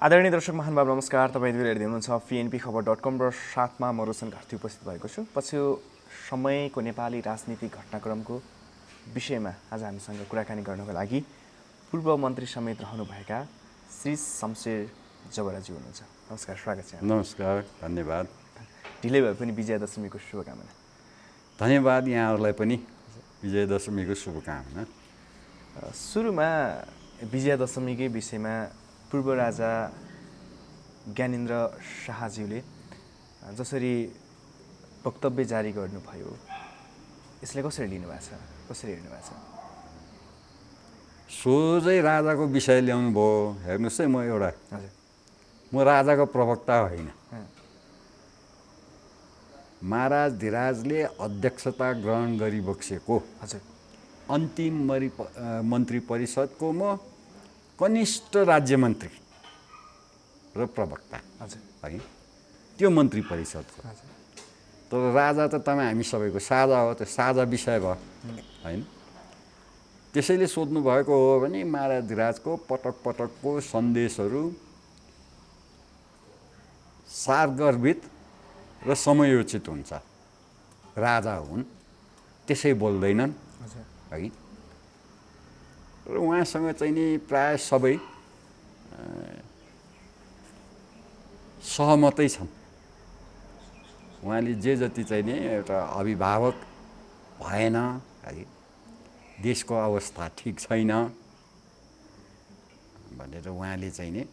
आदरणीय दर्शक महानुभाव नमस्कार। तपाईँ हेर्दै हुनुहुन्छ pnpkhabar.com र साथमा म रोशन घार्ती उपस्थित भएको छु। पछिल्लो समयको नेपाली राजनीतिक घटनाक्रमको विषयमा आज हामीसँग कुराकानी गर्नको लागि पूर्व मन्त्री समेत रहनुभएका श्री शमशेर जवराजी हुनुहुन्छ। नमस्कार, स्वागत छ। नमस्कार, धन्यवाद। ढिलै भए पनि विजयादशमीको शुभकामना। धन्यवाद यहाँहरूलाई पनि विजयादशमीको शुभकामना। सुरुमा विजयादशमीकै विषयमा पूर्व राजा ज्ञानेन्द्र शाहज्यूले जसरी वक्तव्य जारी गर्नुभयो, यसलाई कसरी लिनुभएको छ, कसरी हेर्नु भएको छ? सोझै राजाको विषय ल्याउनु भयो। हेर्नुहोस् है, म राजाको प्रवक्ता होइन। महाराज धिराजले अध्यक्षता ग्रहण गरिबक्सेको अन्तिम मन्त्री परिषदको म कनिष्ठ राज्य मन्त्री र प्रवक्ता है, त्यो मन्त्री परिषदको। तर राजा त तपाईँ हामी सबैको साझा हो, त्यो साझा विषय भयो होइन। त्यसैले सोध्नु भएको हो भने महाराज धिराजको पटक पटकको सन्देशहरू सारगर्भित र समयोचित हुन्छ। राजा हुन्, त्यसै बोल्दैनन् है। र उहाँसँग चाहिँ नि प्राय सबै सहमतै छन्। उहाँले जे जति चाहिँ नि एउटा अभिभावक भएन है, देशको अवस्था ठिक छैन भनेर उहाँले चाहिँ नि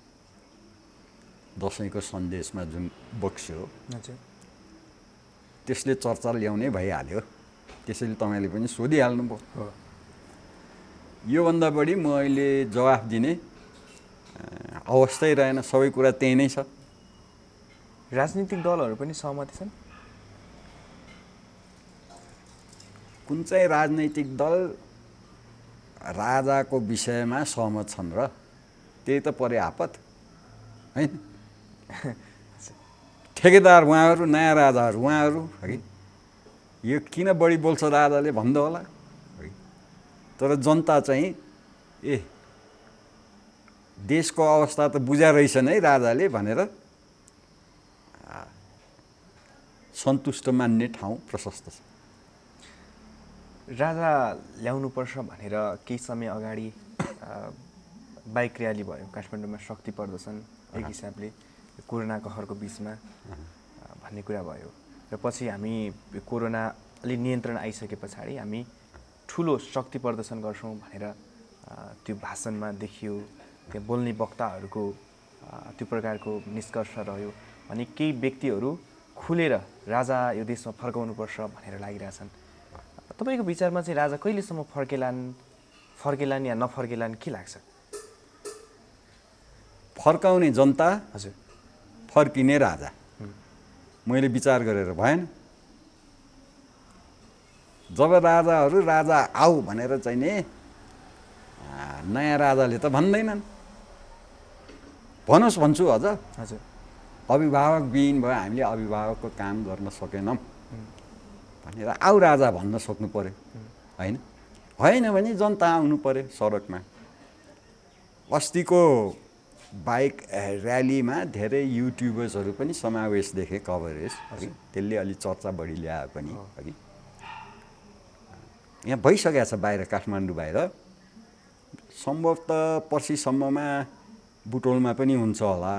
दसैँको सन्देशमा जुन बक्स्यो त्यसले चर्चा ल्याउनै भइहाल्यो। त्यसैले तपाईँले पनि सोधिहाल्नुभयो। योभन्दा बढी म अहिले जवाफ दिने अवस्थै रहेन। सबै कुरा त्यही नै छ। राजनीतिक दलहरू पनि सहमति छन्? कुन चाहिँ राजनैतिक दल राजाको विषयमा सहमत छन् र? त्यही त परे आपत होइन। ठेकेदार उहाँहरू, नयाँ राजाहरू उहाँहरू है। यो किन बढी बोल्छ राजाले भन्दा होला है। तर जनता चाहिँ देशको अवस्था त बुझा रहेछन् है राजाले भनेर सन्तुष्ट मान्ने ठाउँ प्रशस्त छ। राजा ल्याउनुपर्छ भनेर केही समय अगाडि बाइक र्याली भयो काठमाडौँमा, शक्ति प्रदर्शन एक हिसाबले कोरोना कहरको बिचमा भन्ने कुरा भयो। र पछि हामी कोरोना अलि नियन्त्रण आइसके पछाडि हामी ठुलो शक्ति प्रदर्शन गर्छौँ भनेर त्यो भाषणमा देखियो। त्यहाँ बोल्ने वक्ताहरूको त्यो प्रकारको निष्कर्ष रह्यो भने केही व्यक्तिहरू खुलेर राजा यो देशमा फर्काउनुपर्छ भनेर लागिरहेछन्। तपाईँको विचारमा चाहिँ राजा कहिलेसम्म फर्केलान् या नफर्केलान् के लाग्छ? फर्काउने जनता, हजुर, फर्किने राजा, मैले विचार गरेर भएन। जब राजा आऊ भनेर चाहिँ नि नयाँ राजाले त भन्दैनन्। भनोस् भन्छु अझ, हजुर, अभिभावक विहीन भयो, हामीले अभिभावकको काम गर्न सकेनौँ भनेर आऊ राजा भन्न सक्नु पर्यो होइन। होइन भने जनता आउनु पर्यो सडकमा। अस्तिको बाइक र्यालीमा धेरै युट्युबर्सहरू पनि समावेश देखे, कभरेज है। त्यसले अलि चर्चा बढी ल्यायो पनि है। यहाँ भइसकेको छ बाहिर, काठमाडौँ बाहिर। सम्भवतः पर्सिसम्ममा बुटोलमा पनि हुन्छ होला।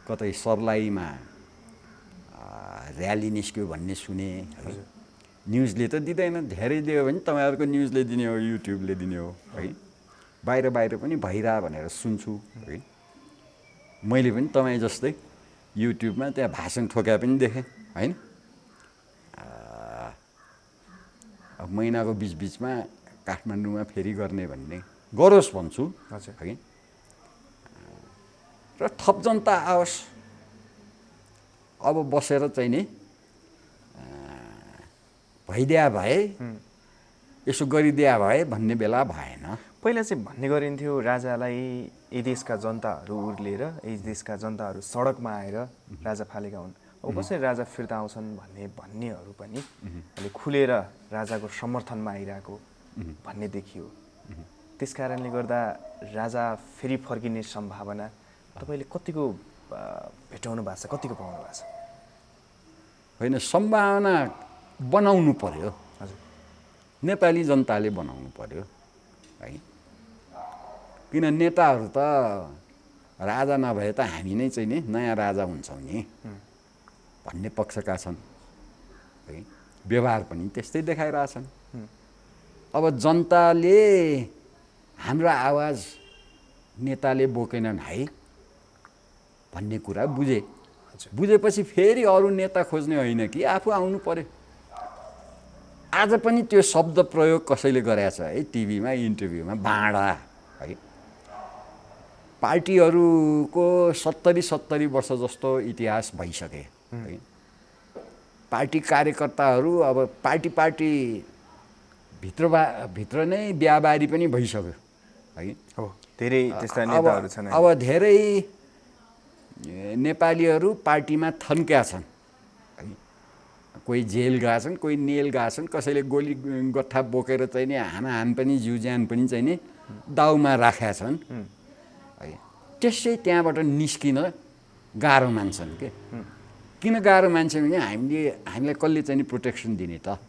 कतै सर्लाहीमा र्याली निस्क्यो भन्ने सुने है। न्युजले त दिँदैन, धेरै दियो भने तपाईँहरूको न्युजले दिने हो, युट्युबले दिने हो है। बाहिर पनि भइरह भनेर सुन्छु है। मैले पनि तपाईँ जस्तै युट्युबमा त्यहाँ भाषण ठोक्या पनि देखेँ होइन। अब महिनाको बिचबिचमा काठमाडौँमा फेरि गर्ने भन्ने गरोस् भन्छु है। र थप जनता आओस्, अब बसेर चाहिँ नि भइदिया भए, यसो गरिदिया भए भन्ने बेला भएन। पहिला चाहिँ भन्ने गरिन्थ्यो राजालाई यी देशका जनताहरू उर्लिएर, यी देशका जनताहरू सडकमा आएर राजा फालेका हुन्। अब कसरी राजा फिर्ता आउँछन् भन्नेहरू पनि अलि खुलेर राजाको समर्थनमा आइरहेको भन्ने देखियो। त्यस कारणले गर्दा राजा फेरि फर्किने सम्भावना तपाईँले कतिको भेटाउनु भएको छ, कतिको पाउनु भएको छ? होइन, सम्भावना बनाउनु पर्यो। हजुर, नेपाली जनताले बनाउनु पर्यो है। किन नेताहरू त राजा नभए त हामी नै चाहिँ नि नयाँ राजा हुन्छौँ नि भन्ने पक्षका छन् है। व्यवहार पनि त्यस्तै देखाइरहेछन्। अब जनताले हाम्रो आवाज नेताले बोकेनन् है भन्ने कुरा बुझे। बुझेपछि फेरि अरू नेता खोज्ने होइन कि आफू आउनु पर्यो। आज पनि त्यो शब्द प्रयोग कसैले गरेछ है टिभीमा, इन्टरभ्यूमा, बाँडा है। पार्टीहरूको 70 वर्ष जस्तो इतिहास भइसके है। पार्टी कार्यकर्ताहरू अब पार्टी भित्र नै बिहाबारी पनि भइसक्यो है। हो, धेरै त्यस्ता नेताहरू छन्। अब धेरै नेपालीहरू पार्टीमा थन्क्या छन् है। कोही जेल गएका छन्, कोही नेल गएका छन्, कसैले गोली गट्ठा बोकेर चाहिँ नि हानाहान पनि जिउ ज्यान पनि चाहिँ नि दाउमा राखेका छन् है। त्यसै त्यहाँबाट निस्किन गाह्रो मान्छन् के। किन गाह्रो मान्छन् भने हामीलाई कसले चाहिँ नि प्रोटेक्सन दिने त।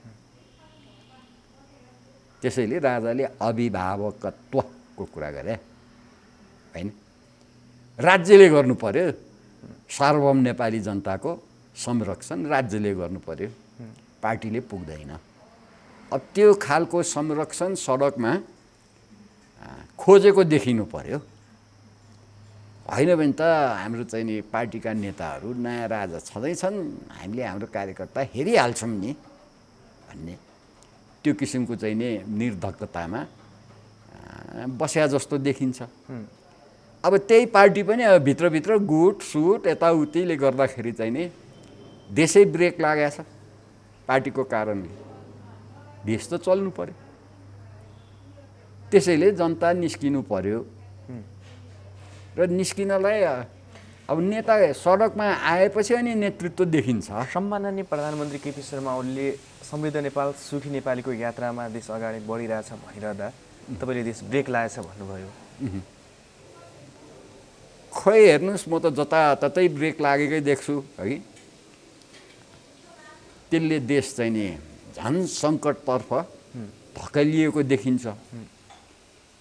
त्यसैले राजाले अभिभावकत्वको कुरा गरे होइन। राज्यले गर्नु पर्यो। सार्वभौम नेपाली जनताको संरक्षण राज्यले गर्नु पर्यो, पार्टीले पुग्दैन। अब त्यो खालको संरक्षण सडकमा खोजेको देखिनु पर्यो। होइन भने त हाम्रो चाहिँ नि पार्टीका नेताहरू नयाँ राजा छँदैछन्, हामीले हाम्रो कार्यकर्ता हेरिहाल्छौँ नि भन्ने त्यो किसिमको चाहिँ नि निर्धक्कतामा बस्या जस्तो देखिन्छ। अब त्यही पार्टी पनि अब भित्रभित्र गुट सुट यताउतिले गर्दाखेरि चाहिँ नि देशै ब्रेक लागेको छ पार्टीको कारणले। देश त चल्नु पर्यो। त्यसैले जनता निस्किनु पर्यो र निस्किनलाई अब नेता सडकमा आएपछि अनि नेतृत्व देखिन्छ। सम्माननीय प्रधानमन्त्री केपी शर्मा ओलीले समृद्ध नेपाल सुखी नेपालीको यात्रामा देश अगाडि बढिरहेछ भनिरहँदा तपाईँले देश ब्रेक लागेछ भन्नुभयो। खोइ हेर्नुहोस्, म त जताततै ब्रेक लागेकै देख्छु है। त्यसले देश चाहिँ नि झन् सङ्कटतर्फ धकेलिएको देखिन्छ।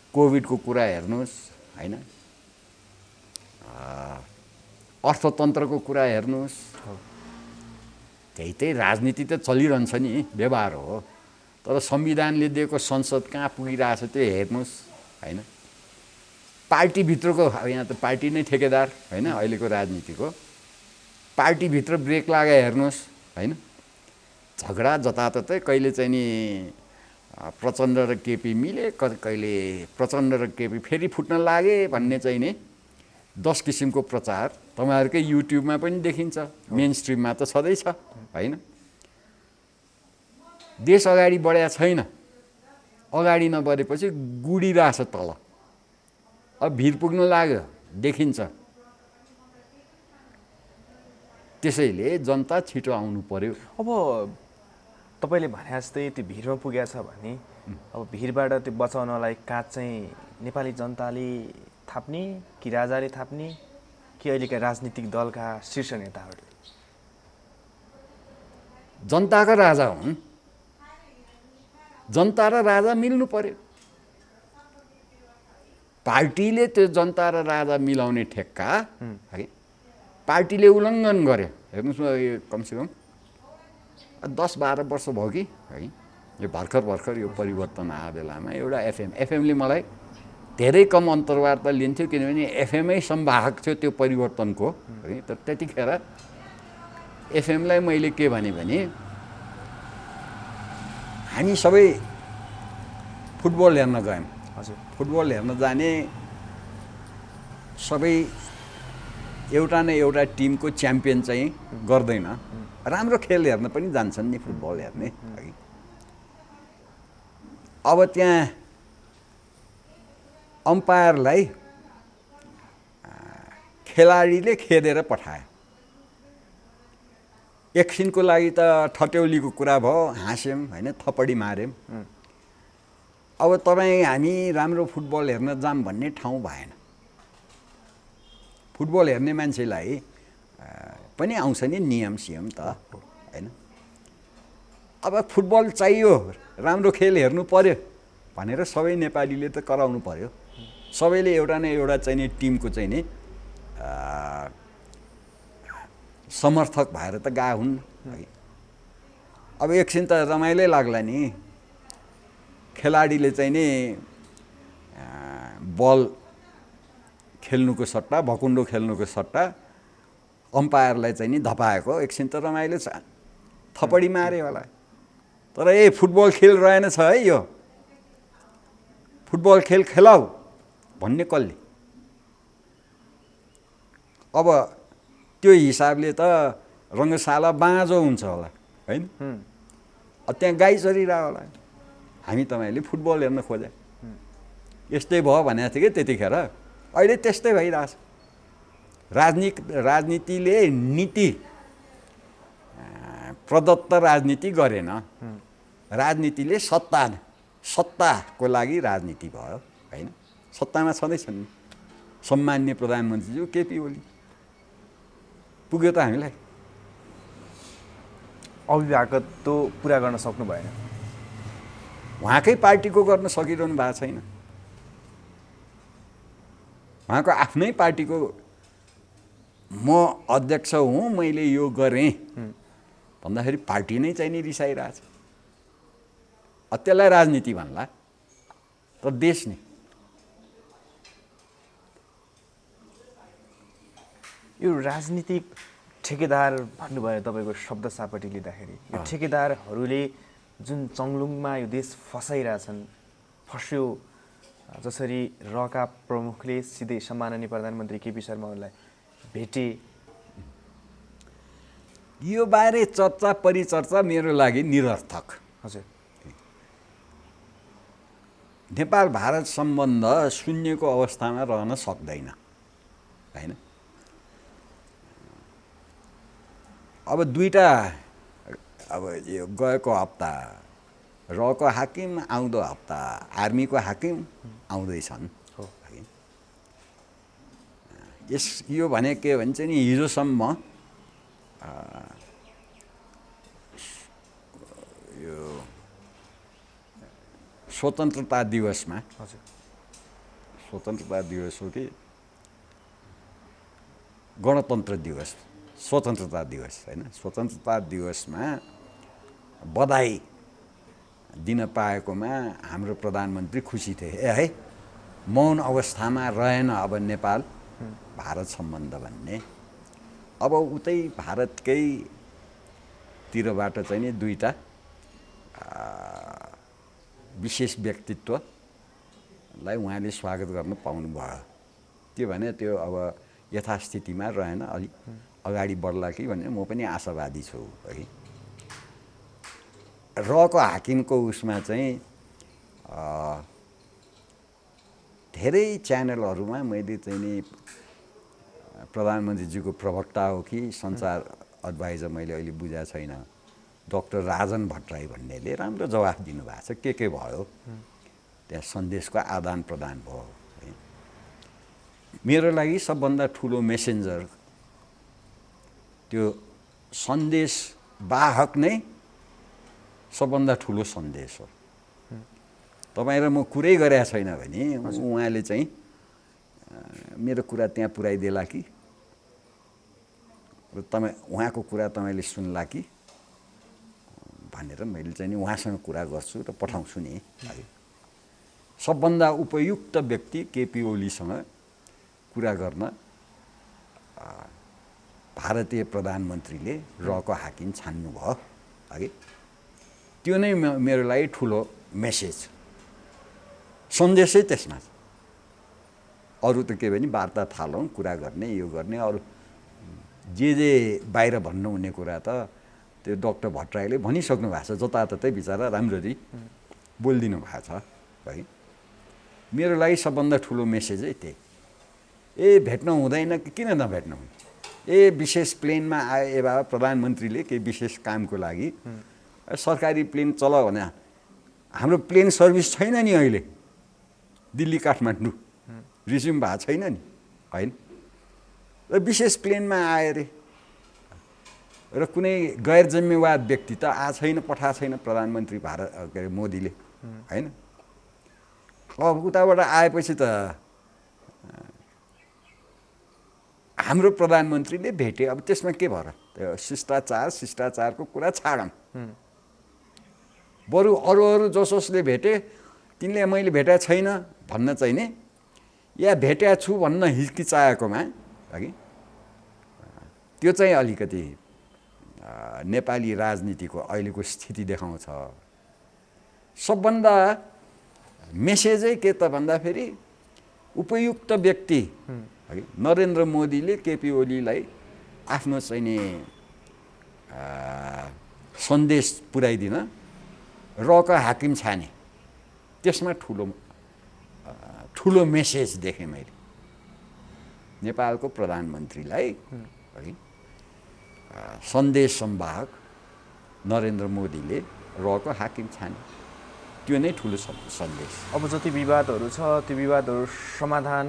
कोभिडको कुरा हेर्नुहोस् होइन, अर्थतन्त्रको कुरा हेर्नुहोस्, त्यही राजनीति त चलिरहन्छ नि, व्यवहार हो। तर संविधानले दिएको संसद कहाँ पुगिरहेछ त्यो हेर्नुहोस् होइन। पार्टीभित्रको यहाँ त पार्टी नै ठेकेदार होइन अहिलेको राजनीतिको। पार्टीभित्र ब्रेक लागे हेर्नुहोस् होइन। झगडा जताततै, कहिले चाहिँ नि प्रचण्ड र केपी मिले, कहिले प्रचण्ड र केपी फेरि फुट्न लागे भन्ने चाहिँ नि 10 किसिमको प्रचार तपाईँहरूकै युट्युबमा पनि देखिन्छ, मेन स्ट्रिममा त छँदैछ होइन। देश अगाडि बढेको छैन। अगाडि नबढेपछि गुडिरहेछ तल। अब भिर पुग्न लाग्यो देखिन्छ। त्यसैले जनता छिटो आउनु पर्यो। अब तपाईँले भने जस्तै त्यो भिरमा पुगेको छ भने अब भिरबाट त्यो बचाउनलाई काँच चाहिँ नेपाली जनताले थाप्ने कि राजाले थाप्ने कि अहिलेका राजनीतिक दलका शीर्ष नेताहरूले? जनताका राजा हुन्। जनता र राजा मिल्नु पर्यो। पार्टीले त्यो जनता र राजा मिलाउने ठेक्का है पार्टीले उल्लङ्घन गर्यो। हेर्नुहोस् न, यो कमसेकम 10-12 वर्ष भयो कि है, यो भर्खर यो परिवर्तन आए बेलामा एउटा एफएमले मलाई धेरै कम अन्तर्वार्ता लिन्थ्यो, किनभने एफएमै संवाहक थियो त्यो परिवर्तनको है। तर त्यतिखेर एफएमलाई मैले के भने हामी सबै फुटबल हेर्न गयौँ। हजुर, फुटबल हेर्न जाने सबै एउटा न एउटा टिमको च्याम्पियन चाहिँ गर्दैन। राम्रो खेल हेर्न पनि जान्छन् नि फुटबल हेर्ने है। अब त्यहाँ अम्पायरलाई खेलाडीले खेदेर पठायो। एकछिनको लागि त ठट्यौलीको कुरा भयो, हाँस्यौँ होइन, थप्पडी मार्यौँ। अब तपाईँ हामी राम्रो फुटबल हेर्न जाऊँ भन्ने ठाउँ भएन। फुटबल हेर्ने मान्छेलाई पनि आउँछ नि नियम सियम त होइन। अब फुटबल चाहियो, राम्रो खेल हेर्नु पर्यो भनेर सबै नेपालीले त कराउनु पर्यो। सबैले एउटा न एउटा चाहिँ नि टिमको चाहिँ नि समर्थक भएर त गए हुन्। अब एकछिन त रमाइलै लाग्ला नि, खेलाडीले चाहिँ नि बल खेल्नुको सट्टा, भकुन्डो खेल्नुको सट्टा अम्पायरलाई चाहिँ नि धपाएको, एकछिन त रमाइलो छ, थपडी मारे होला। तर फुटबल खेल रहेन छ है, यो फुटबल खेल खेलाऊ भन्ने कसले? अब त्यो हिसाबले त रङ्गशाला बाँझो हुन्छ होला होइन। त्यहाँ गाई चरिरह होला। हामी तपाईँले फुटबल हेर्न खोजे यस्तै भयो भनेको थियो कि त्यतिखेर। अहिले त्यस्तै भइरहेछ। राजनीतिले नीति प्रदत्त राजनीति गरेन। राजनीतिले सत्ताको लागि राजनीति भयो होइन। सत्तामा छँदैछन् सम्माननीय प्रधानमन्त्रीज्यू केपी ओली। पुग्यो त हामीलाई। अभिभावकत्व पुरा गर्न सक्नु भएन। उहाँकै पार्टीको गर्न सकिरहनु भएको छैन। उहाँको आफ्नै पार्टीको म अध्यक्ष हुँ, मैले यो गरेँ भन्दाखेरि पार्टी नै चाहिँ नि रिसाइरहेछ। त्यसलाई राजनीति भन्ला त देश नै। यो राजनीतिक ठेकेदार भन्नुभयो तपाईँको शब्द सापटी लिँदाखेरि, यो ठेकेदारहरूले जुन चङ्लुङमा यो देश फसाइरहेछन्, फस्यो जसरी रका प्रमुखले सिधै सम्माननीय प्रधानमन्त्री केपी शर्मा ओलीलाई भेटे, यो बारे चर्चा परिचर्चा मेरो लागि निरर्थक। हजुर, नेपाल भारत सम्बन्ध शून्यको अवस्थामा रहन सक्दैन होइन। अब दुईटा, अब यो गएको हप्ता रको हाकिम, आउँदो हप्ता आर्मीको हाकिम आउँदैछन्। यो भने के भन्छ नि, हिजोसम्म यो स्वतन्त्रता दिवसमा, स्वतन्त्रता दिवस हो कि गणतन्त्र दिवस, स्वतन्त्रता दिवस होइन, स्वतन्त्रता दिवसमा बधाई दिन पाएकोमा हाम्रो प्रधानमन्त्री खुसी थिए। है मौन अवस्थामा रहेन अब नेपाल भारत सम्बन्ध भन्ने। अब उतै भारतकै तिरबाट चाहिँ नि दुईटा विशेष व्यक्तित्वलाई उहाँले स्वागत गर्न पाउनुभयो। के भने त्यो अब यथास्थितिमा रहेन, अलि अगाडि बढ्ला कि भन्ने म पनि आशावादी छु है। रको हाकिमको उसमा चाहिँ धेरै च्यानलहरूमा मैले चाहिँ नि प्रधानमन्त्रीजीको प्रवक्ता हो कि सञ्चार एडभाइजर मैले अहिले बुझाएको छैन, डाक्टर राजन भट्टराई भन्नेले राम्रो जवाफ दिनुभएको छ। के भयो त्यहाँ सन्देशको आदान प्रदान भयो। मेरो लागि सबभन्दा ठुलो मेसेन्जर त्यो सन्देश वाहक नै सबभन्दा ठुलो सन्देश हो। तपाईँ र म कुरै गरेका छैन भने उहाँले चाहिँ मेरो कुरा त्यहाँ पुर्याइदेला कि, उहाँको कुरा तपाईँले सुन्ला कि भनेर मैले चाहिँ नि उहाँसँग कुरा गर्छु र पठाउँछु नि। सबभन्दा उपयुक्त व्यक्ति केपी ओलीसँग कुरा गर्न भारतीय प्रधानमन्त्रीले रको हाकिम छान्नुभयो है। त्यो नै मेरो लागि ठुलो मेसेज, सन्देशै त्यसमा। अरू त के भने वार्ता थालौँ, कुरा गर्ने, यो गर्ने, अरू जे बाहिर भन्नुहुने कुरा त त्यो डाक्टर भट्टराईले भनिसक्नु भएको छ। जताततै बिचरा राम्ररी बोलिदिनु भएको छ है। मेरो लागि सबभन्दा ठुलो मेसेजै त्यही। भेट्न हुँदैन कि किन नभेट्नु? विशेष प्लेनमा आए बाबा प्रधानमन्त्रीले केही विशेष कामको लागि सरकारी प्लेन चल भने हाम्रो प्लेन सर्भिस छैन नि अहिले, दिल्ली काठमाडौँ रिज्युम भएको छैन नि, होइन? र विशेष प्लेनमा आयो अरे र कुनै गैर जिम्मेवार व्यक्ति त छैन, पठाएको छैन प्रधानमन्त्री भारत के अरे मोदीले, होइन? अब उताबाट आएपछि त हाम्रो प्रधानमन्त्रीले भेटे, अब त्यसमा के भयो र? त्यो शिष्टाचारको कुरा छाडौँ, बरु अरू जसोसले भेटे तिनले मैले भेटेको छैन भन्न चाहिँ नि, या भेटेको छु भन्न हिचकिचाएकोमा हगि त्यो चाहिँ अलिकति नेपाली राजनीतिको अहिलेको स्थिति देखाउँछ। सबभन्दा मेसेजै के त भन्दाखेरि उपयुक्त व्यक्ति नरेन्द्र मोदीले केपी ओलीलाई आफ्नो चाहिँ नि सन्देश पुर्याइदिन रक हाकिम छाने, त्यसमा ठुलो मेसेज देखेँ मैले नेपालको प्रधानमन्त्रीलाई है सन्देश संवाहक नरेन्द्र मोदीले रक हाकिम छाने, त्यो नै ठुलो सन्देश। अब जति विवादहरू छ त्यो विवादहरू समाधान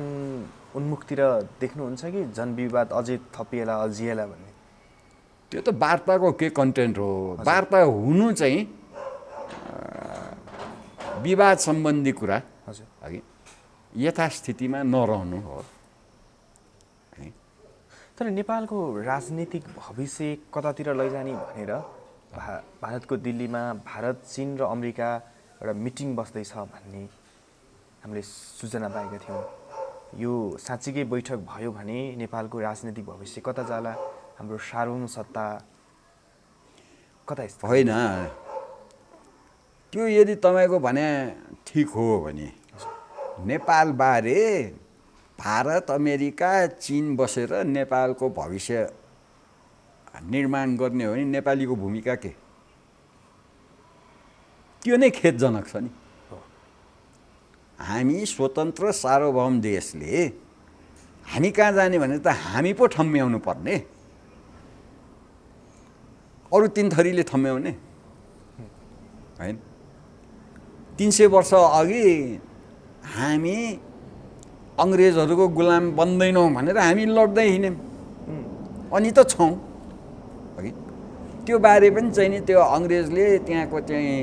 उन्मुखतिर देख्नुहुन्छ कि जनविवाद अझै थपिएला अल्झिएला भन्ने? त्यो त वार्ताको के कन्टेन्ट हो? वार्ता हुनु चाहिँ विवाद सम्बन्धी कुरा है यथास्थितिमा नरहनु हो। तर नेपालको राजनीतिक भविष्य कतातिर लैजाने भनेर भारतको दिल्लीमा भारत, चीन र अमेरिका एउटा मिटिङ बस्दैछ भन्ने हामीले सूचना पाएका थियौँ। यो साँच्चीकै बैठक भयो भने नेपालको राजनीतिक भविष्य कता जाला? हाम्रो सार्वभौम सत्ता कता स्थित? होइन, त्यो यदि तपाईँको भने ठिक हो भने नेपालबारे भारत, अमेरिका, चीन बसेर नेपालको भविष्य निर्माण गर्ने हो भने नेपालीको भूमिका के? त्यो नै खेदजनक छ नि। हामी स्वतन्त्र सार्वभौम देशले हामी कहाँ जाने भने त हामी पो ठम्म्याउनु पर्ने, अरू तीन थरीले ठम्म्याउने होइन? 300 वर्ष अघि हामी अङ्ग्रेजहरूको गुलाम बन्दैनौँ भनेर हामी लड्दै हिँड्यौँ, अनि त छौँ है। त्यो बारे पनि चाहिँ नि त्यो अङ्ग्रेजले त्यहाँको चाहिँ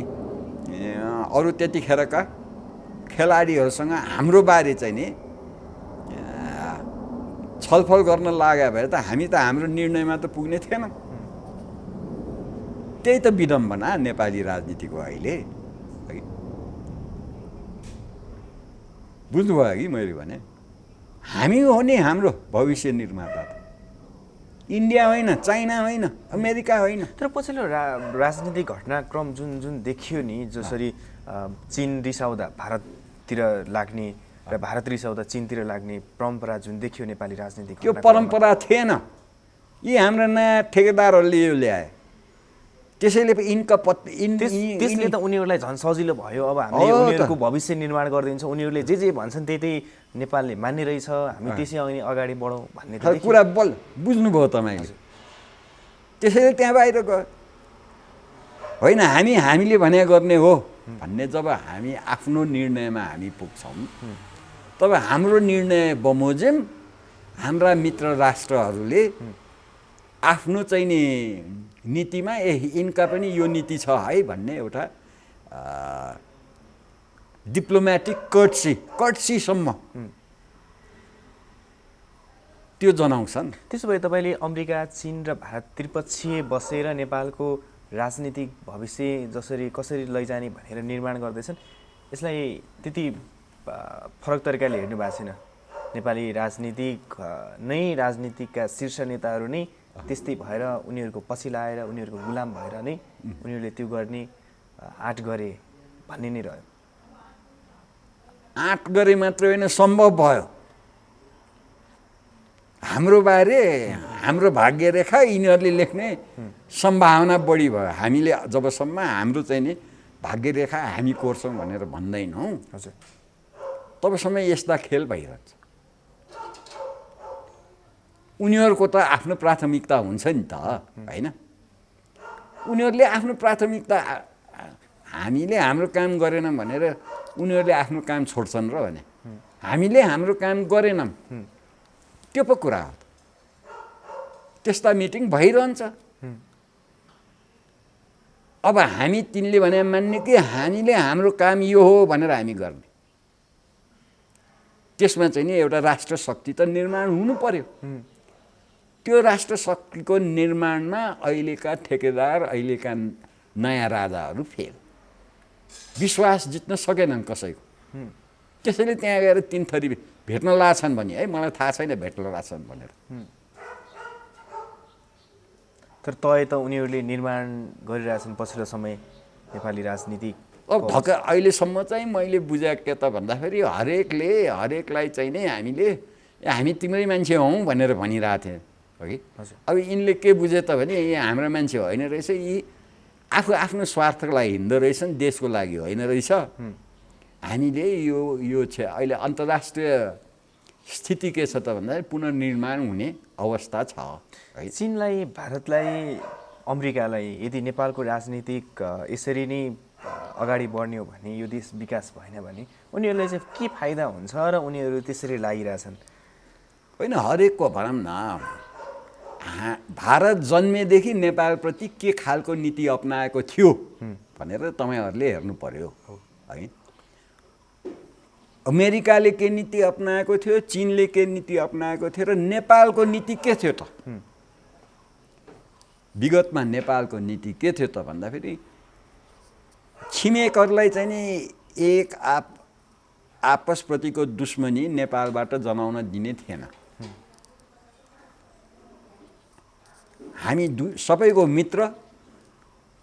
अरू त्यतिखेरका खेलाडीहरूसँग हाम्रो बारे चाहिँ नि छलफल गर्न लाग्यो भए त हामी त हाम्रो निर्णयमा त पुग्ने थिएनौँ। त्यही त विडम्बना नेपाली राजनीतिको अहिले है। बुझ्नुभयो कि मैले भने? हामी हो नि हाम्रो भविष्य निर्माता, इन्डिया होइन, चाइना होइन, अमेरिका होइन। तर पछिल्लो राजनीतिक घटनाक्रम जुन देखियो नि, जसरी चीन रिसाउँदा भारततिर लाग्ने र भारत रिसाउँदा चीनतिर लाग्ने परम्परा जुन देखियो नेपाली राजनीतिक, त्यो परम्परा थिएन। यी हाम्रा नयाँ ठेकेदारहरूले यो ल्याए, त्यसैले त्यसले त उनीहरूलाई झन् सजिलो भयो। अब हामीले उनीहरूको भविष्य निर्माण गरिदिन्छ, उनीहरूले जे भन्छन् त्यही नेपालले मान्ने रहेछ, हामी त्यसै अगाडि बढौँ भन्ने कुरा बुझ्नुभयो तपाईँले। त्यसैले त्यहाँ बाहिर गयो होइन, हामीले भने गर्ने हो भन्ने जब हामी आफ्नो निर्णयमा हामी पुग्छौँ तब हाम्रो निर्णय बमोजिम हाम्रा मित्र राष्ट्रहरूले आफ्नो चाहिँ नि नीतिमा यिनका पनि यो नीति छ है भन्ने एउटा डिप्लोमेटिक कर्टसीसम्म त्यो जनाउँछन्। त्यसो भए तपाईँले अमेरिका, चीन र भारत त्रिपक्षीय बसेर नेपालको राजनीतिक भविष्य कसरी लैजाने भनेर निर्माण गर्दैछन्, यसलाई त्यति फरक तरिकाले हेर्नु भएको छैन? नेपाली राजनीतिकका शीर्ष नेताहरू नै त्यस्तै भएर उनीहरूको पछि लाएर उनीहरूको गुलाम भएर नै उनीहरूले त्यो गर्ने आँट गरे भन्ने नै रह्यो। आँट गरे मात्रै होइन, सम्भव भयो। हाम्रो बारे, हाम्रो भाग्यरेखा यिनीहरूले लेख्ने सम्भावना बढी भयो। हामीले जबसम्म हाम्रो चाहिँ नि भाग्यरेखा हामी कोर्छौँ भनेर भन्दैनौँ, हजुर, तबसम्म यस्ता खेल भइरहन्छ। उनीहरूको त आफ्नो प्राथमिकता हुन्छ नि त होइन? उनीहरूले आफ्नो प्राथमिकता हामीले हाम्रो काम गरेनौँ भनेर उनीहरूले आफ्नो काम छोड्छन् र भने हामीले हाम्रो काम गरेनौँ त्यो पो कुरा हो। त्यस्ता मिटिङ भइरहन्छ। अब हामी तिनले भने मान्ने कि हामीले हाम्रो काम यो हो भनेर हामी गर्ने। त्यसमा चाहिँ नि एउटा राष्ट्र शक्ति त निर्माण हुनु पर्यो। त्यो राष्ट्र शक्तिको निर्माणमा अहिलेका ठेकेदार, अहिलेका नयाँ राजाहरू फेल, विश्वास जित्न सकेनन् कसैको। त्यसैले त्यहाँ गएर तीन थरी भेट्न लाछन् भने है, मलाई थाहा छैन भेट्न लाछन् भनेर। तर तय त उनीहरूले निर्माण गरिरहेछन् पछिल्लो समय नेपाली राजनीति। अब भक्क अहिलेसम्म चाहिँ मैले बुझेको के त भन्दाखेरि हरेकलाई चाहिँ नै हामी तिम्रै मान्छे हौँ भनेर भनिरहेको थिएँ कि। अब यिनले के बुझे त भने यी हाम्रा मान्छे होइन रहेछ, यी आफू आफ्नो स्वार्थको लागि हिँड्दो रहेछन्, देशको लागि होइन रहेछ। हामीले यो छ अहिले अन्तर्राष्ट्रिय स्थिति के छ त भन्दाखेरि पुनर्निर्माण हुने अवस्था छ। चीनलाई, भारतलाई, अमेरिकालाई यदि नेपालको राजनीतिक यसरी नै अगाडि बढ्ने हो भने, यो देश विकास भएन भने उनीहरूलाई चाहिँ के फाइदा हुन्छ र उनीहरू त्यसरी लागिरहेछन्? होइन, हरेकको भनौँ न, भारत जन्मेदेखि नेपालप्रति के खालको नीति अपनाएको थियो भनेर तपाईँहरूले हेर्नु पर्यो है। अमेरिकाले के नीति अपनाएको थियो, चीनले के नीति अपनाएको थियो र नेपालको नीति के थियो त? विगतमा नेपालको नीति के थियो त भन्दाखेरि छिमेकहरूलाई चाहिँ नि एक आपसप्रतिको दुश्मनी नेपालबाट जनाउन दिने थिएन। हामी सबैको मित्र,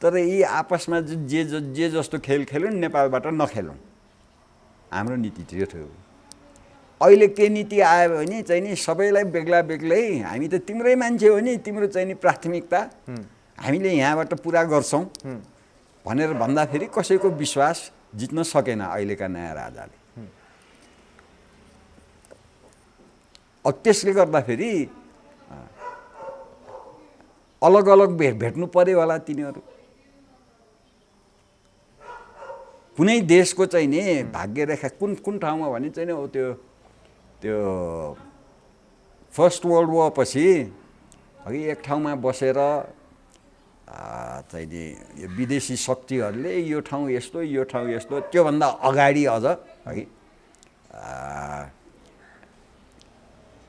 तर यी आपसमा जे जस्तो खेल खेलौँ नेपालबाट नखेलौँ, हाम्रो नीति त्यो थियो। अहिले के नीति आयो भने चाहिँ नि सबैलाई बेग्ला बेग्लै, हामी त तिम्रै मान्छे हो नि, तिम्रो चाहिँ नि प्राथमिकता हामीले यहाँबाट पुरा गर्छौँ भनेर भन्दाखेरि कसैको विश्वास जित्न सकेन अहिलेका नयाँ राजाले। अब त्यसले गर्दाखेरि अलग अलग भेट्नु पर्यो होला तिनीहरू। कुनै देशको चाहिँ नि भाग्यरेखा कुन ठाउँमा भने चाहिँ नि त्यो फर्स्ट वर्ल्ड वार पछि अघि एक ठाउँमा बसेर चाहिँ नि यो विदेशी शक्तिहरूले यो ठाउँ यस्तो, यो ठाउँ यस्तो, त्योभन्दा अगाडि अझ है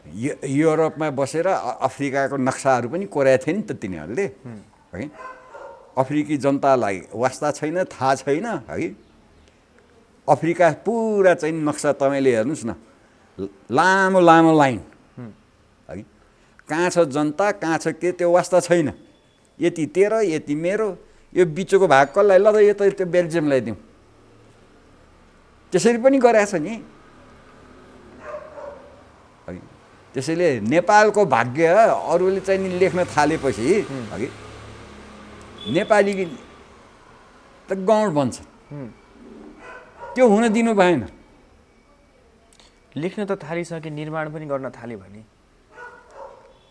युरोपमा बसेर अफ्रिकाको नक्साहरू पनि कोरेको थियो नि त तिनीहरूले है। अफ्रिकी जनतालाई वास्ता छैन, थाहा छैन है। अफ्रिका पुरा चाहिँ नक्सा तपाईँले हेर्नुहोस् न, लामो लामो लाइन है, कहाँ छ जनता, कहाँ छ के, त्यो वास्ता छैन। यति तेरो, यति मेरो, यो बिचको भाग कसलाई, ल यो त त्यो बेल्जियमलाई दिउँ, त्यसरी पनि गरेछ नि। त्यसैले नेपालको भाग्य अरूले चाहिँ नि लेख्न थालेपछि है नेपाली त गाउँ बन्छ, त्यो हुन दिनु भएन। लेख्न त थालिसके, निर्माण पनि गर्न थाल्यो भने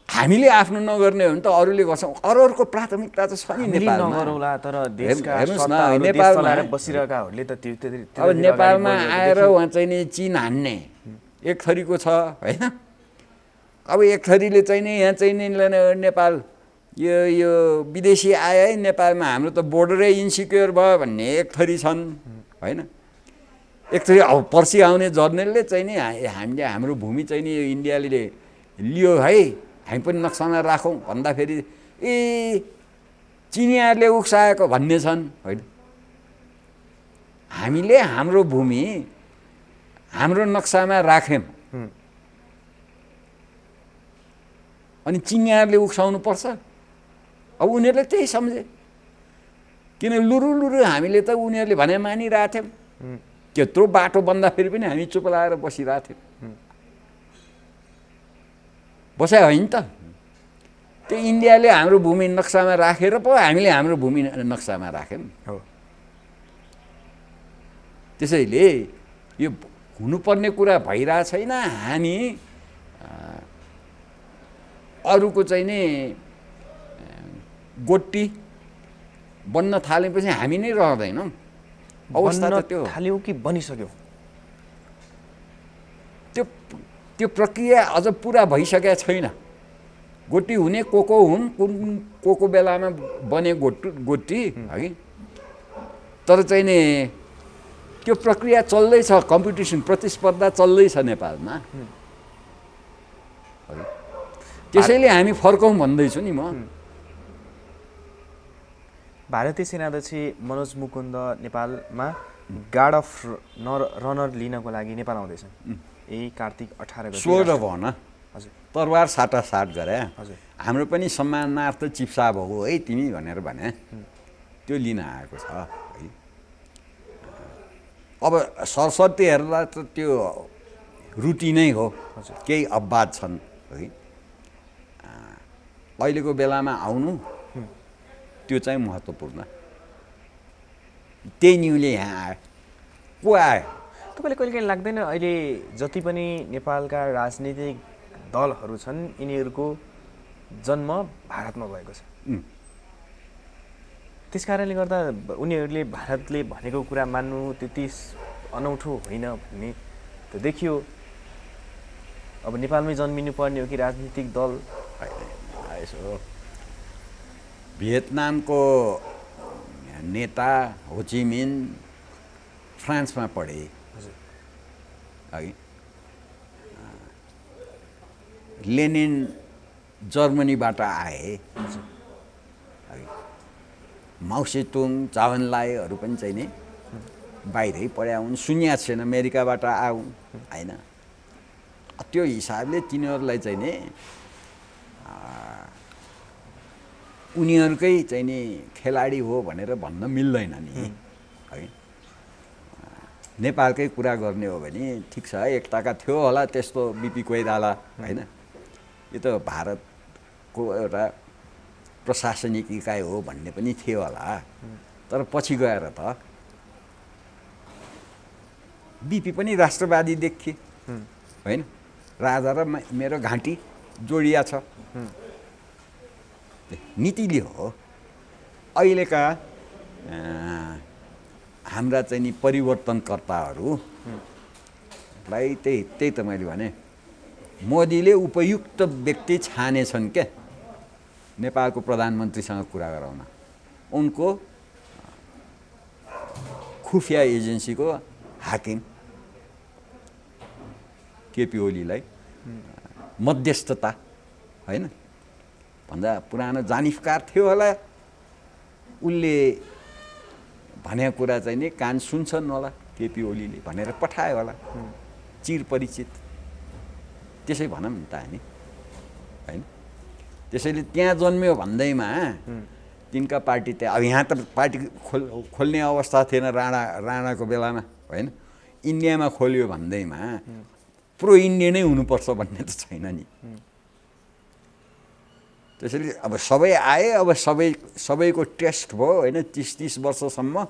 हामीले आफ्नो नगर्ने हो भने त अरूले गर्छौँ। अरूहरूको प्राथमिकता त छ नि नेपालमा। नगरौँला, तर देशका हेर्नुहोस् न, नेपालमा बसिरहेकाहरूले त अब नेपालमा आएर उहाँ चाहिँ नि चिन हान्ने एक थरीको छ होइन। अब एक थरीले चाहिँ नि यहाँ चाहिँ नि नेपाल यो विदेशी आयो है नेपालमा, हाम्रो त बोर्डरै इन्सिक्योर भयो भन्ने एक थरी छन् होइन। एक थरी अब पर्सि आउने जर्नलले चाहिँ नि हामीले हाम्रो भूमि चाहिँ नि इन्डियाले लियो है, हामी पनि नक्सामा राखौँ भन्दाखेरि ए चिनियाहरूले उक्साएको भन्ने छन् होइन। हामीले हाम्रो भूमि हाम्रो नक्सामा राख्यौँ अनि चिनियाहरूले उक्साउनु पर्छ। अब उनीहरूले त्यही सम्झे, किन लुरु हामीले त उनीहरूले भने मानिरहेको थियौँ। त्यत्रो बाटो बन्दाखेरि पनि हामी चुप लाएर बसिरहेको थियौँ, बसायो होइन त। त्यो इन्डियाले हाम्रो भूमि नक्सामा राखेर पो हामीले हाम्रो भूमि नक्सामा राख्यौँ हो। त्यसैले यो हुनुपर्ने कुरा भइरहेको छैन। हामी अरूको चाहिँ नि गोटी बन्न थालेपछि हामी नै रहँदैनौँ। अवस्था त त्यो थाल्यो कि बनिसक्यो? त्यो त्यो प्रक्रिया अझ पुरा भइसकेको छैन। गोटी हुने को हुन्, को बेलामा बने गोटी है, तर चाहिँ नि त्यो प्रक्रिया चल्दैछ, कम्पिटिसन प्रतिस्पर्धा चल्दैछ नेपालमा। त्यसैले हामी फर्कौँ भन्दैछु नि म। भारतीय सेनाध्यक्ष मनोज मुकुन्द नेपालमा गार्ड अफ रनर लिनको लागि नेपाल आउँदैछन्। यही कार्तिक 18 गते 16 भन हजुर तरवार साटासाट गरे। हजुर हाम्रो पनि सम्मानार्थ चिप्सा भयो है तिमी भनेर भने त्यो लिन आएको छ है। अब सरस्वती हेर्दा त त्यो रुटिनै हो, केही अपवाद छन् है। अहिलेको बेलामा आउनु त्यो चाहिँ महत्त्वपूर्ण। त्यही न्युले यहाँ आयो, को आयो? तपाईँले कहिले काहीँ लाग्दैन अहिले जति पनि नेपालका राजनीतिक दलहरू छन् यिनीहरूको जन्म भारतमा भएको छ, त्यस कारणले गर्दा उनीहरूले भारतले भनेको कुरा मान्नु त्यति अनौठो होइन भन्ने त देखियो। अब नेपालमै जन्मिनु पर्ने हो कि राजनीतिक दल? यसो भियतनामको नेता होचिमिन फ्रान्समा पढे है, लेनिन जर्मनीबाट आए, माउसेतुङ चावनलाईहरू पनि चाहिँ नि बाहिरै पढ्या हुन्, सुन्या छैन अमेरिकाबाट आउन् होइन। त्यो हिसाबले तिनीहरूलाई चाहिँ नि उनीहरूकै चाहिँ नि खेलाडी हो भनेर भन्न मिल्दैन नि है। नेपालकै कुरा गर्ने हो भने ठिक छ, एकताका थियो होला त्यस्तो बिपी कोइराला होइन। यो त भारतको एउटा प्रशासनिक इकाइ हो भन्ने पनि थियो होला, तर पछि गएर त बिपी पनि राष्ट्रवादी देखिए होइन। राजा र मेरो घाँटी जोडिया छ, नीतिले हो। अहिलेका हाम्रा चाहिँ नि परिवर्तनकर्ताहरूलाई त्यही त मैले भने, मोदीले उपयुक्त व्यक्ति छानेछन् क्या नेपालको प्रधानमन्त्रीसँग कुरा गराउन। उनको खुफिया एजेन्सीको हाकिम केपी ओलीलाई मध्यस्थता होइन भन्दा पुरानो जानिफकार थियो होला। उसले भने कुरा चाहिँ नि कान सुन्छन् होला केपी ओलीले भनेर पठायो होला, चिर परिचित। त्यसै भनौँ नि त हामी होइन। त्यसैले त्यहाँ जन्मियो भन्दैमा तिनका पार्टी त्यहाँ, अब यहाँ त पार्टी खोल्ने अवस्था थिएन राणाको बेलामा होइन। इन्डियामा खोल्यो भन्दैमा प्रो इन्डियनै हुनुपर्छ भन्ने त छैन नि। त्यसैले अब सबै आए, अब सबैको टेस्ट भयो होइन। 30 वर्षसम्म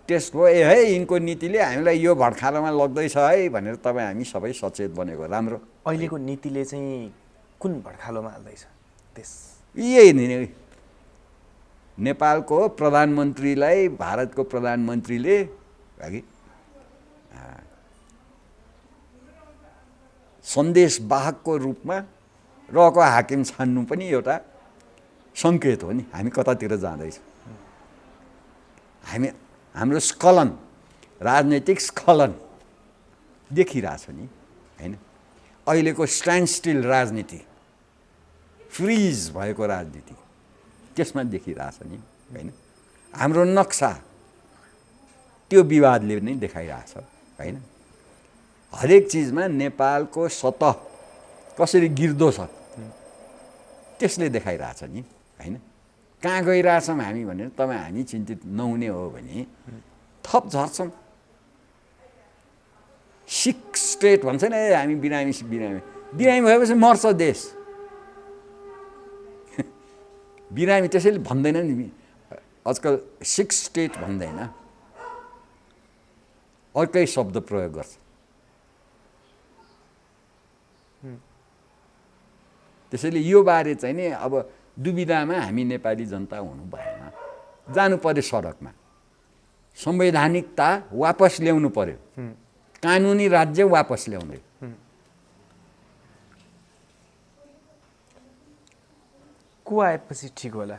टेस्ट भयो। है यिनको नीतिले हामीलाई यो भड्खालोमा लग्दैछ है भनेर तपाईँ हामी सबै सचेत बनेको राम्रो। अहिलेको नीतिले चाहिँ कुन भड्खालोमा हाल्दैछ? यही नि, नेपालको प्रधानमन्त्रीलाई भारतको प्रधानमन्त्रीले अघि सन्देशवाहकको रूपमा रहेको हाकिम छान्नु पनि एउटा सङ्केत हो नि, हामी कतातिर जाँदैछौँ। हाम्रो स्खलन, राजनैतिक स्खलन देखिरहेछ नि होइन। अहिलेको स्ट्यान्ड स्टिल राजनीति, फ्रिज भएको राजनीति त्यसमा देखिरहेछ नि होइन। हाम्रो नक्सा त्यो विवादले नै देखाइरहेछ होइन। हरेक चिजमा नेपालको सतह कसरी गिर्दो छ त्यसले देखाइरहेछ नि होइन। कहाँ गइरहेछौँ हामी भनेर तपाईँ हामी चिन्तित नहुने हो भने थप झर्छौँ। 6 स्टेट भन्छ नि, हामी बिरामी भएपछि मर्छ देश। बिरामी त्यसैले भन्दैन नि आजकल 6 स्टेट भन्दैन, अर्कै शब्द प्रयोग गर्छ। त्यसैले यो बारे चाहिँ नि अब दुविधामा हामी नेपाली जनता हुनु भएन। जानु पर्यो सडकमा संवैधानिकता वापस ल्याउनु पर्यो, कानुनी राज्य वापस ल्याउने। को आएपछि ठिक होला?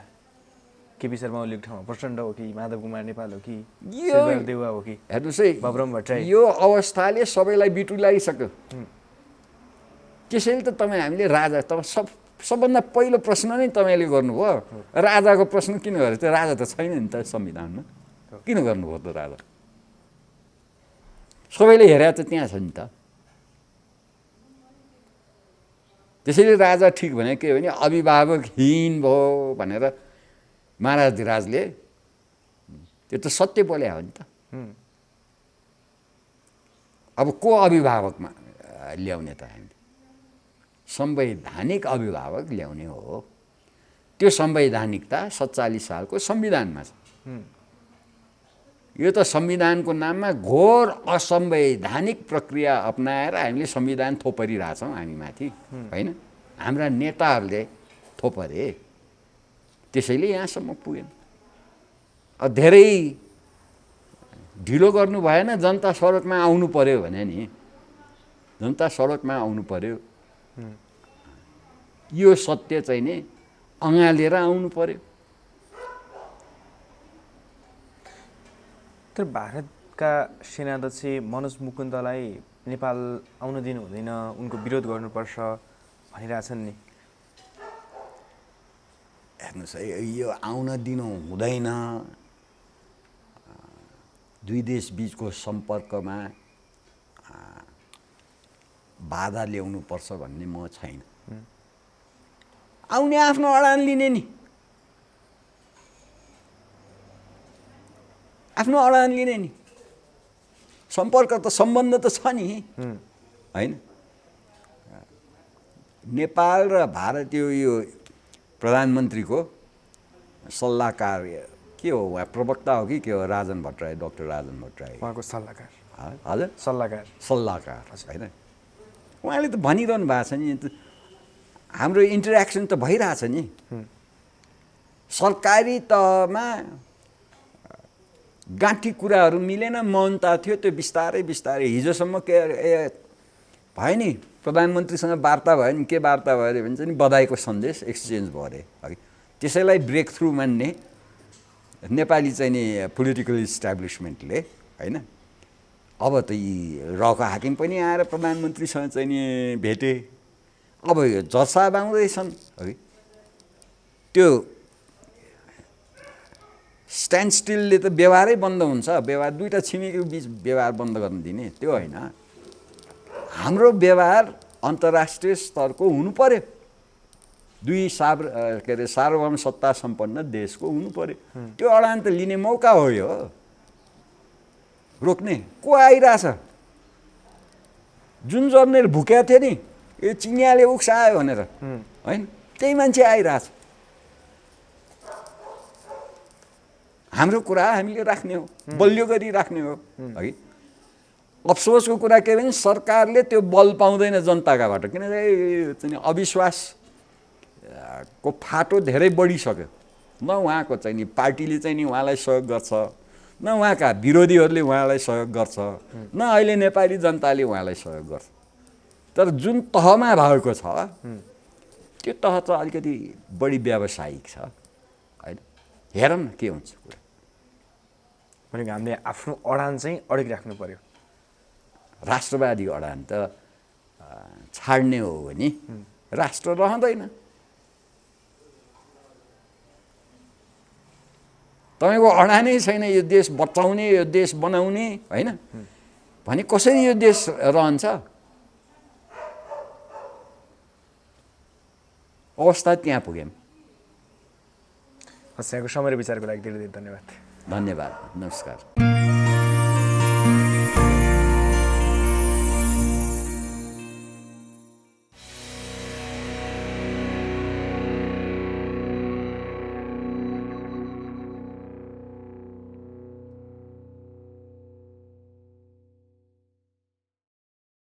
केपी शर्मा ओलीको ठाउँमा प्रचण्ड हो कि माधव कुमार नेपाल हो कि शेरबहादुर देउवा हो कि हेर्नुहोस् है, बब्रम भट्टराई? यो अवस्थाले सबैलाई बिटुलाइसक्यो। त्यसैले त हामीले राजा सबभन्दा पहिलो प्रश्न नै तपाईँले गर्नुभयो, राजाको प्रश्न किन गरेको? त्यो राजा त छैन नि त संविधानमा, किन गर्नुभयो त राजा? सबैले हेरे त त्यहाँ छ नि त। त्यसैले राजा ठिक भने के भने अभिभावकहीन भयो भनेर महाराज धिराजले त्यो त सत्य बोले हो नि त। अब को अभिभावकमा ल्याउने त? हामीले संवैधानिक अभिभावक ल्याउने हो। त्यो संवैधानिकता 47 सालको संविधानमा छ। यो त संविधानको नाममा घोर असंवैधानिक प्रक्रिया अपनाएर हामीले संविधान थोपरिरहेछौँ हामी माथि, होइन? हाम्रा नेताहरूले थोपरे, त्यसैले यहाँसम्म पुगेन। धेरै ढिलो गर्नु भएन, जनता सडकमा आउनु पर्यो भने नि, जनता सडकमा आउनु पर्यो। यो सत्य चाहिँ नि अँगालेर आउनु पर्यो। तर भारतका सेनाध्यक्ष मनोज मुकुन्दलाई नेपाल आउन दिनु हुँदैन, उनको विरोध गर्नुपर्छ भनिरहेछन् नि। हेर्नुहोस् है, यो आउन दिनु हुँदैन, दुई देश बीचको सम्पर्कमा बाधा ल्याउनुपर्छ भन्ने म छैन। आउने आफ्नो अडान लिने नि, आफ्नो अडान लिने नि। सम्पर्क त सम्बन्ध त छ नि, होइन? नेपाल र भारतीय यो प्रधानमन्त्रीको सल्लाहकार के हो, उहाँ प्रवक्ता हो कि के हो? राजन भट्टराई, डाक्टर राजन भट्टराई, उहाँको सल्लाहकार। हजुर, सल्लाहकार होइन? उहाँले त भनिरहनु भएको छ नि, हाम्रो इन्टरेक्सन त भइरहेछ नि। सरकारी तहमा गाँठी कुराहरू मिलेन, मौनता थियो, त्यो बिस्तारै बिस्तारै हिजोसम्म के भयो नि, प्रधानमन्त्रीसँग वार्ता भयो नि। के वार्ता भयो अरे भने चाहिँ बधाईको सन्देश एक्सचेन्ज भयो अरे, है? त्यसैलाई ब्रेक थ्रु मान्ने नेपाली चाहिँ नि पोलिटिकल इस्टाब्लिसमेन्टले, होइन? अब त यी रको हाकिम पनि आएर प्रधानमन्त्रीसँग चाहिँ नि भेटे। अब यो जसाब आउँदैछन्, है? त्यो स्ट्यान्ड स्टिलले त व्यवहारै बन्द हुन्छ। व्यवहार दुईवटा छिमेकीको बिच व्यवहार बन्द गर्न दिने त्यो होइन। हाम्रो व्यवहार अन्तर्राष्ट्रिय स्तरको हुनु पर्यो, सार्वभौम सत्ता सम्पन्न देशको हुनु पर्यो। त्यो अडान त लिने मौका हो यो, रोक्ने को आइरहेछ? जुन जर्नेल भुक्या थियो नि, यो चिनियाले उक्सायो भनेर, होइन? त्यही मान्छे आइरहेछ। हाम्रो कुरा हामीले राख्ने हो, बलियो गरी राख्ने हो, है? अफसोसको कुरा के भने सरकारले त्यो बल पाउँदैन जनताकाबाट, किनभने अविश्वासको फाटो धेरै बढिसक्यो। न उहाँको चाहिँ नि पार्टीले चाहिँ नि उहाँलाई सहयोग गर्छ, न उहाँका विरोधीहरूले उहाँलाई सहयोग गर्छ, न अहिले नेपाली जनताले उहाँलाई सहयोग गर्छ। तर जुन तहमा भएको छ त्यो तह चाहिँ अलिकति बढी व्यावसायिक छ, होइन? हेरौँ न के हुन्छ कुरा। भनेको हामीले आफ्नो अडान चाहिँ अडिक राख्नु पर्यो। राष्ट्रवादी अडान त छाड्ने हो भने राष्ट्र रहँदैन। तपाईँको अडानै छैन यो देश बचाउने, यो देश बनाउने, होइन? भने कसरी यो देश रहन्छ? अवस्था त्यहाँ पुग्यौँ। हस्, यहाँको समय र विचारको लागि धेरै धेरै धन्यवाद। धन्यवाद, नमस्कार।